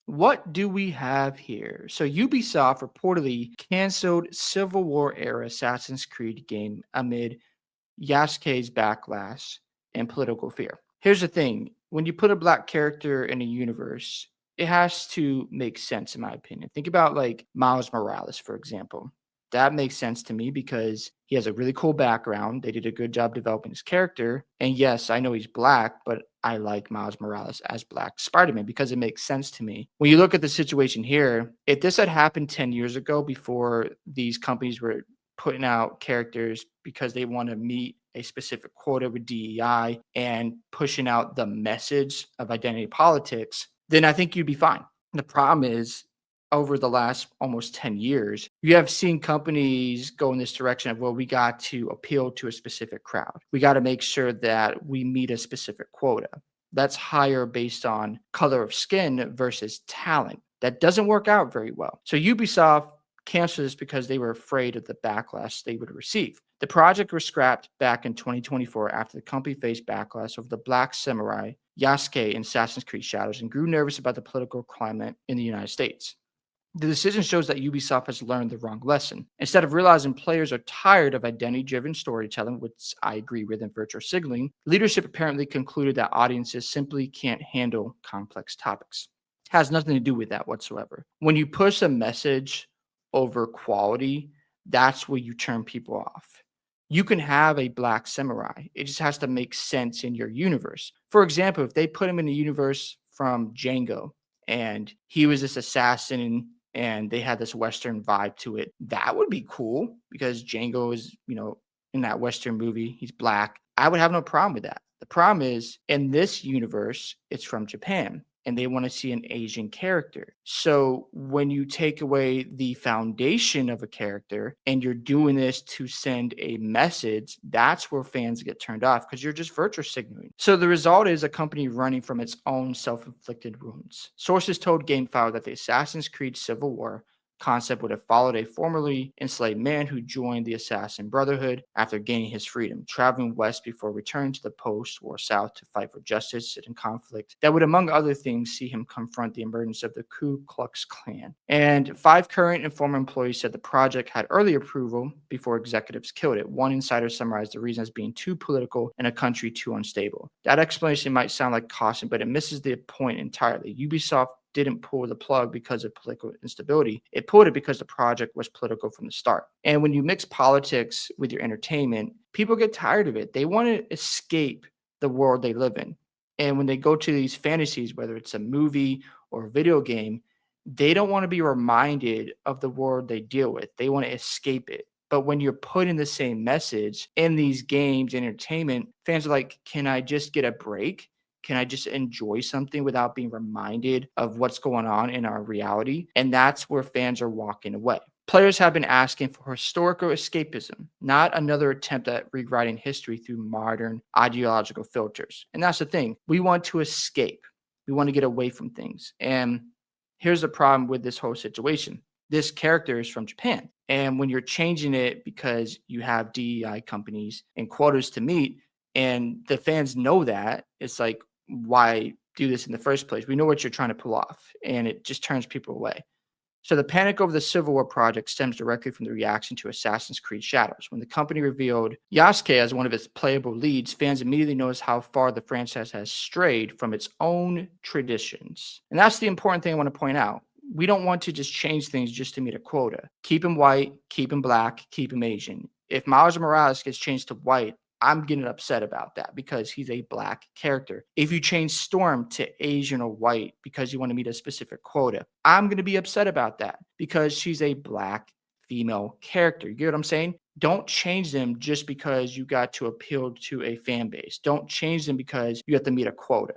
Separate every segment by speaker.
Speaker 1: What do we have here? So Ubisoft reportedly canceled Civil War era Assassin's Creed game amid Yasuke's backlash and political fear. Here's the thing, when you put a black character in a universe, it has to make sense, in my opinion. Think about like Miles Morales, for example. That makes sense to me because he has a really cool background. They did a good job developing his character. And yes, I know he's black, but I like Miles Morales as Black Spider Man because it makes sense to me. When you look at the situation here, if this had happened 10 years ago before these companies were putting out characters because they want to meet a specific quota with DEI and pushing out the message of identity politics, then I think you'd be fine. The problem is, over the last almost 10 years, you have seen companies go in this direction of, well, we got to appeal to a specific crowd. We got to make sure that we meet a specific quota. That's higher based on color of skin versus talent. That doesn't work out very well. So Ubisoft canceled this because they were afraid of the backlash they would receive. The project was scrapped back in 2024 after the company faced backlash over the Black Samurai Yasuke in Assassin's Creed Shadows and grew nervous about the political climate in the United States. The decision shows that Ubisoft has learned the wrong lesson. Instead of realizing players are tired of identity driven storytelling, which I agree with, and virtual signaling, leadership apparently concluded that audiences simply can't handle complex topics. It has nothing to do with that whatsoever. When you push a message over quality, that's where you turn people off. You can have a black samurai, it just has to make sense in your universe. For example, if they put him in the universe from Django and he was this assassin and they had this Western vibe to it, that would be cool because Django is, in that Western movie, he's black. I would have no problem with that. The problem is in this universe, it's from Japan and they want to see an Asian character. So when you take away the foundation of a character and you're doing this to send a message, that's where fans get turned off because you're just virtue signaling. So the result is a company running from its own self-inflicted wounds. Sources told GameFile that the Assassin's Creed Civil War concept would have followed a formerly enslaved man who joined the Assassin Brotherhood after gaining his freedom, traveling west before returning to the post-war South to fight for justice and conflict that would, among other things, see him confront the emergence of the Ku Klux Klan. And 5 current and former employees said the project had early approval before executives killed it. One insider summarized the reason as being too political and a country too unstable. That explanation might sound like caution, but it misses the point entirely. Ubisoft didn't pull the plug because of political instability. It pulled it because the project was political from the start. And when you mix politics with your entertainment, people get tired of it. They want to escape the world they live in. And when they go to these fantasies, whether it's a movie or a video game, they don't want to be reminded of the world they deal with. They want to escape it. But when you're putting the same message in these games, entertainment, fans are like, can I just get a break? Can I just enjoy something without being reminded of what's going on in our reality? And that's where fans are walking away. Players have been asking for historical escapism, not another attempt at rewriting history through modern ideological filters. And that's the thing. We want to escape. We want to get away from things. And here's the problem with this whole situation. This character is from Japan. And when you're changing it because you have DEI companies and quotas to meet, and the fans know that, it's like, why do this in the first place? We know what you're trying to pull off, and it just turns people away. So the panic over the Civil War project stems directly from the reaction to Assassin's Creed Shadows. When the company revealed Yasuke as one of its playable leads, fans immediately noticed how far the franchise has strayed from its own traditions. And that's the important thing I want to point out. We don't want to just change things just to meet a quota. Keep him white, keep him black, keep him Asian. If Miles Morales gets changed to white, I'm getting upset about that because he's a black character. If you change Storm to Asian or white because you want to meet a specific quota, I'm going to be upset about that because she's a black female character. You get what I'm saying? Don't change them just because you got to appeal to a fan base. Don't change them because you have to meet a quota.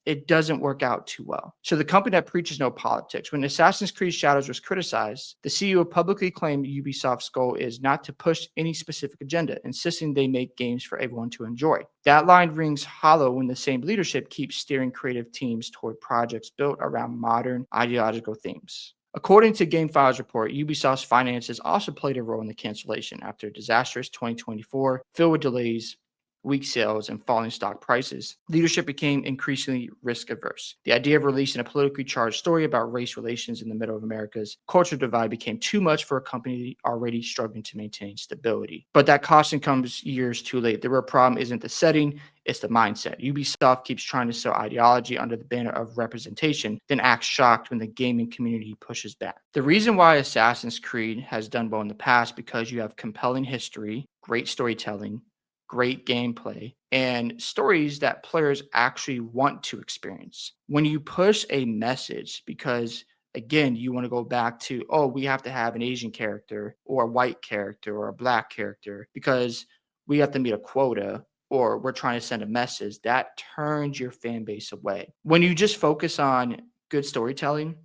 Speaker 1: It doesn't work out too well. So the company that preaches no politics. When Assassin's Creed Shadows was criticized, the CEO publicly claimed Ubisoft's goal is not to push any specific agenda, insisting they make games for everyone to enjoy. That line rings hollow when the same leadership keeps steering creative teams toward projects built around modern ideological themes. According to GameFile's report, Ubisoft's finances also played a role in the cancellation after a disastrous 2024 filled with delays weak sales, and falling stock prices, leadership became increasingly risk averse. The idea of releasing a politically charged story about race relations in the middle of America's cultural divide became too much for a company already struggling to maintain stability. But that caution comes years too late. The real problem isn't the setting, it's the mindset. Ubisoft keeps trying to sell ideology under the banner of representation, then acts shocked when the gaming community pushes back. The reason why Assassin's Creed has done well in the past because you have compelling history, great storytelling, great gameplay, and stories that players actually want to experience. When you push a message, because again, you want to go back to, oh, we have to have an Asian character or a white character or a black character because we have to meet a quota or we're trying to send a message, that turns your fan base away. When you just focus on good storytelling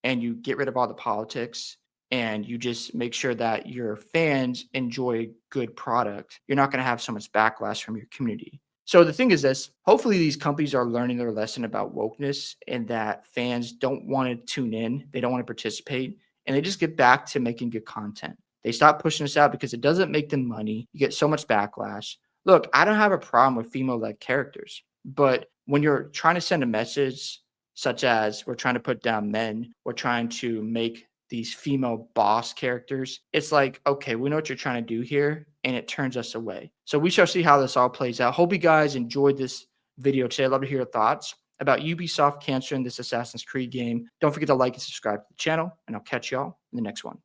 Speaker 1: and you get rid of all the politics and you just make sure that your fans enjoy good product, you're not going to have so much backlash from your community. So the thing is this, hopefully these companies are learning their lesson about wokeness and that fans don't want to tune in, they don't want to participate, and they just get back to making good content. They stop pushing us out because it doesn't make them money. You get so much backlash. Look, I don't have a problem with female-led characters, but when you're trying to send a message such as we're trying to put down men, we're trying to make these female boss characters, it's like, okay, we know what you're trying to do here, and it turns us away. So we shall see how this all plays out. Hope you guys enjoyed this video today. I'd love to hear your thoughts about Ubisoft canceling this Assassin's Creed game. Don't forget to like and subscribe to the channel, and I'll catch y'all in the next one.